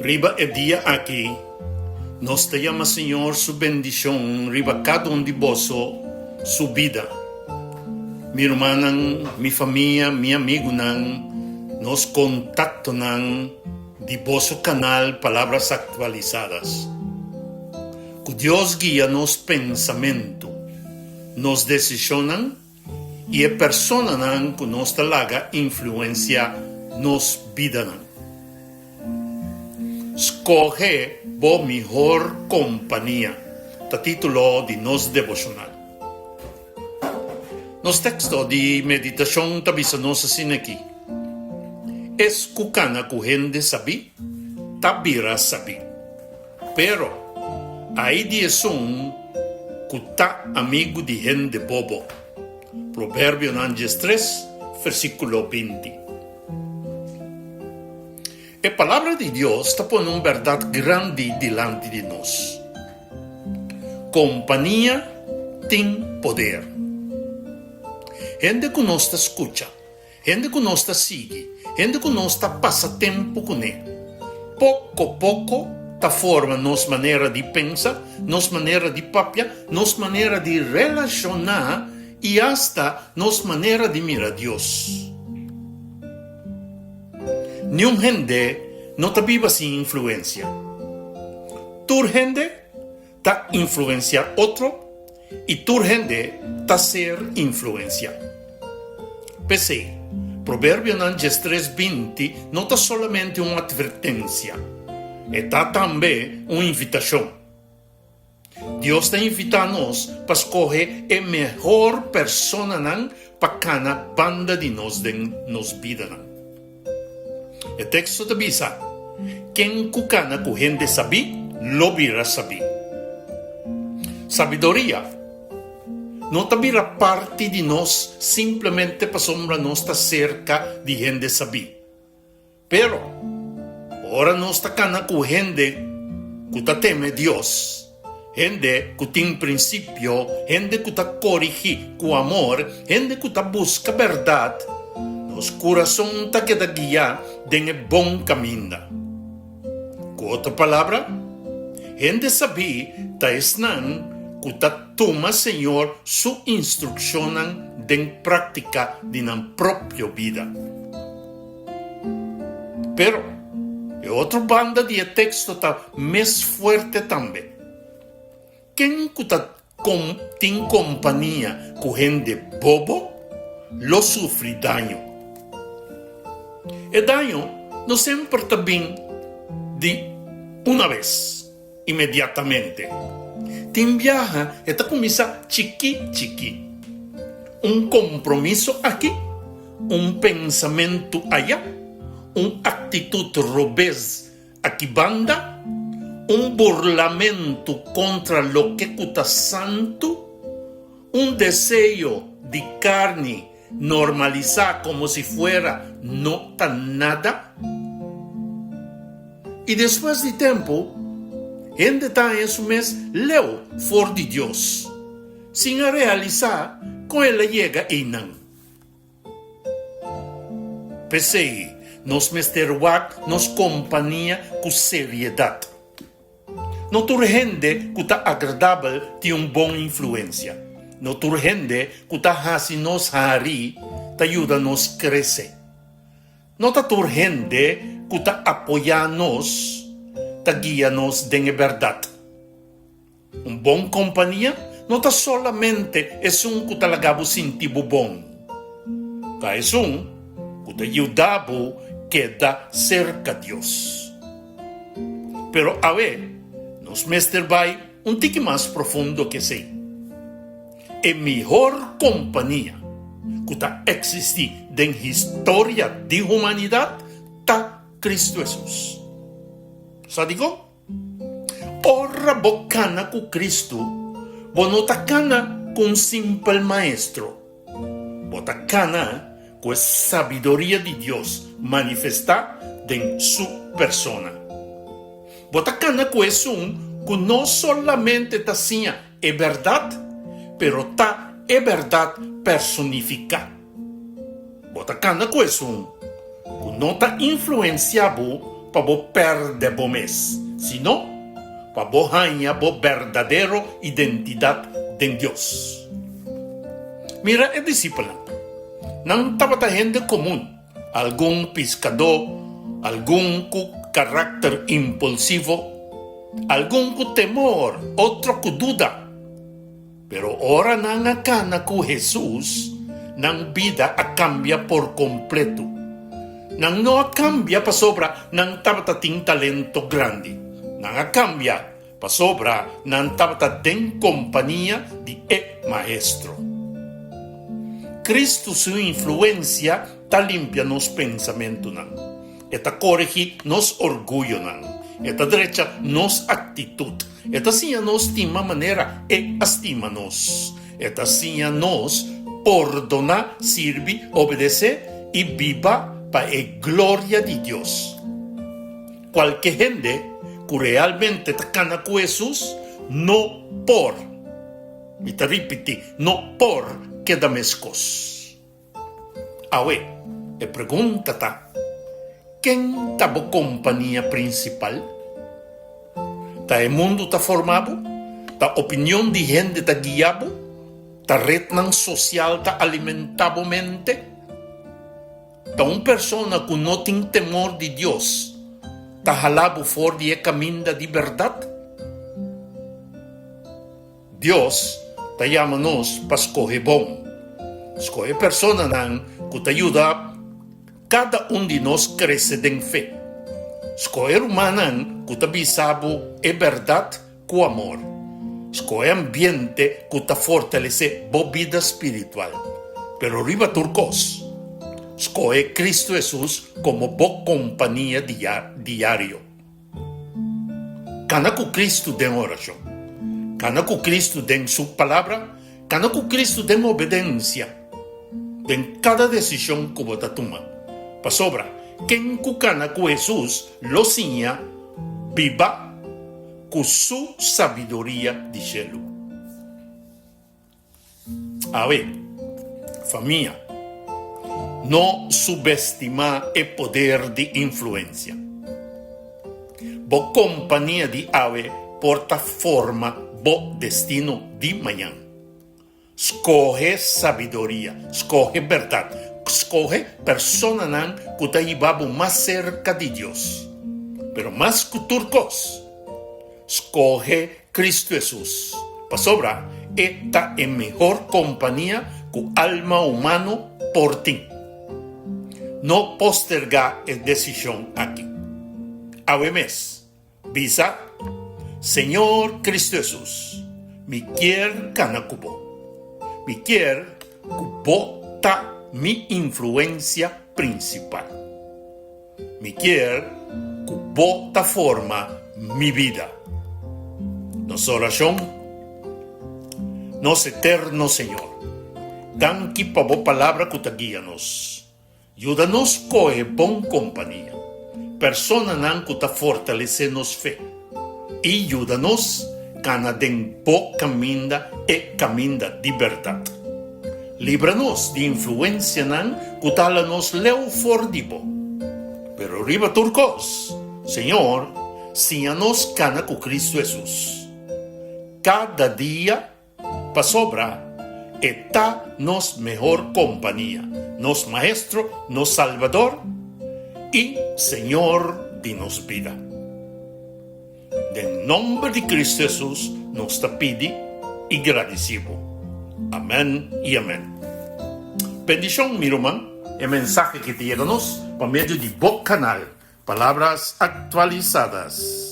Riba el día aquí, nos te llama Señor su bendición, riba cada un de vosotros su vida. Mi hermana, mi familia, mi amigo, nos contactan de vosso canal Palabras Actualizadas. Que Dios guía nos pensamiento, nos decisionan y personas que nos talaga influencia nos vida. Escoge bo mejor compañía. Ta título de nos devocional. Nos texto de meditación tabisanos sin aquí. Es cucana gente sabi, tabira sabi. Pero hay días cuta amigo de gente bobo. Proverbio 3, versículo 20. La palabra de Dios está poniendo una verdad grande delante de nos. Compañía tiene poder. Gente que nos escucha, gente que nos sigue, gente que nos pasa tiempo con él. Poco a poco, ta forma nos manera de pensar, nos manera de papia, nos manera de relacionar y hasta nos manera de mirar a Dios. Ni un gente no te viva sin influencia. Tu gente ta influenciar otro y tu gente ta ser influencia. Pese, Proverbio 3:20 no está solamente una advertencia, está también una invitación. Dios te invita a nos para escoger la mejor persona para cada banda de nos vida. El texto te dice, quien cucana cu gente sabi, lo vira sabi. Sabiduría no te vira parte de nos simplemente para sombra no está cerca de gente sabi. Pero, ahora no está cana cu gente que te teme Dios. Gente que tiene principio, gente que te corrige con amor, gente que te busca verdad. Los corazón ta queda guía en el buen camino. Con otra palabra, gente sabi ta esnan que ta toma Señor su instrucción en práctica de la propia vida. Pero, la otra banda de texto ta más fuerte también. Quien que ta tiene compañía con gente bobo, lo sufre daño. El daño no siempre está bien de una vez, inmediatamente. Te viaja y te comienza chiqui. Un compromiso aquí, un pensamiento allá, una actitud robez aquí banda, un burlamento contra lo que está santo, un deseo de carne normalizar como si fuera no tan nada. Y después de tiempo, gente está en su mes leo for de Dios, sin realizar con él llega y nan. Pese, nos mesterwak, nos compañía con seriedad. No tu gente que está agradable tiene una buena influencia. No tu gente que está haciendo nos hari, te ayuda a nos crecer. No tu gente que está apoyándonos, te guía nos de verdad. Un buen compañía no está solamente es un que te lagabo sin tibu bon. Es un que te ayuda a quedar cerca de Dios. Pero a ver, nos mester vai un tique más profundo que sí. La mejor compañía que existe en la historia de la humanidad está Cristo Jesús. ¿Sabe digo? Ora bocana con Cristo, bonotacana con simple maestro, botacana con sabiduría de Dios manifestada en su persona. Botacana con un que no solamente te hacía es verdad, pero ta es verdad personificada. Botacana con un que no está influenciado para vos perder vos mes, sino para vos haya vos verdadera identidad de Dios. Mira, es discípulo. Nang tabata gente común, algún pescador, algún con carácter impulsivo, algún con temor, otro con duda. Pero ahora nang akana con Jesús, nang vida a cambia por completo. Nang no a cambia pa sobra nang tabata ting talento grande. Nang a cambia pa sobra nang tabata den compañía di maestro. Cristo su influencia ta limpia nos pensamiento nan. Eta corrigi nos orgullo nan. Eta derecha nos actitud. Eta sia nos estima manera estima nos. Eta sia nos perdona, sirve, obedece y viva para gloria de Dios. Cualquier gente que realmente tacana con Jesús, no por, me te repito, no por queda mescos. Ahora, me pregunta, ¿quién está la compañía principal? ¿Está el mundo está formado? ¿Está opinión de gente está guiado? ¿Está red social está alimentado mente? ¿Está una persona que no tiene temor de Dios? ¿Está jalado fuera de camino de verdad? Dios te llama nos para escoger bon. Escoger persona que te ayuda cada uno de nos crece en fe. Escoger humano que te sabe es verdad con amor. Escoger ambiente que te fortalece la vida espiritual. Pero arriba turcos. Escoge Cristo Jesús como boa compañía diario. Cana con Cristo en oración. Cana con Cristo en su palabra. Cana con Cristo en obediencia. En cada decisión que vos tomas. Para sobra, quien cana con Jesús lo siña, viva con su sabiduría de cielo. A ver, familia. No subestima el poder de influencia. Bo compañía de ave porta forma bo destino de mañana. Escoge sabiduría, escoge verdad, escoge persona que te lleva más cerca de Dios. Pero más que turcos, escoge Cristo Jesús. Para sobra, esta es mejor compañía que alma humano por ti. No posterga la decisión aquí. Además, visa, Señor Cristo Jesús, mi quier canacubo. Mi quier cubota mi influencia principal. Mi quier cubota forma mi vida. Nos oración, nos eterno Señor. Danki pa bo palabra que te guíanos. Ayúdanos coe bon compañía. Persona nan que te fortalece nos fe. Y ayúdanos cana den bo caminda e caminda de verdad. Líbranos de influencia nan que tala nos leo fordibo. Pero arriba turcos, Señor, síanos cana con Cristo Jesús. Cada día pa sobra está nos mejor compañía, nos maestro, nos salvador y Señor de nos vida. En nombre de Cristo Jesús nos te pide y agradecido. Amén y amén. Bendición, mi hermano, el mensaje que te llega por medio de Boc Canal, palabras actualizadas.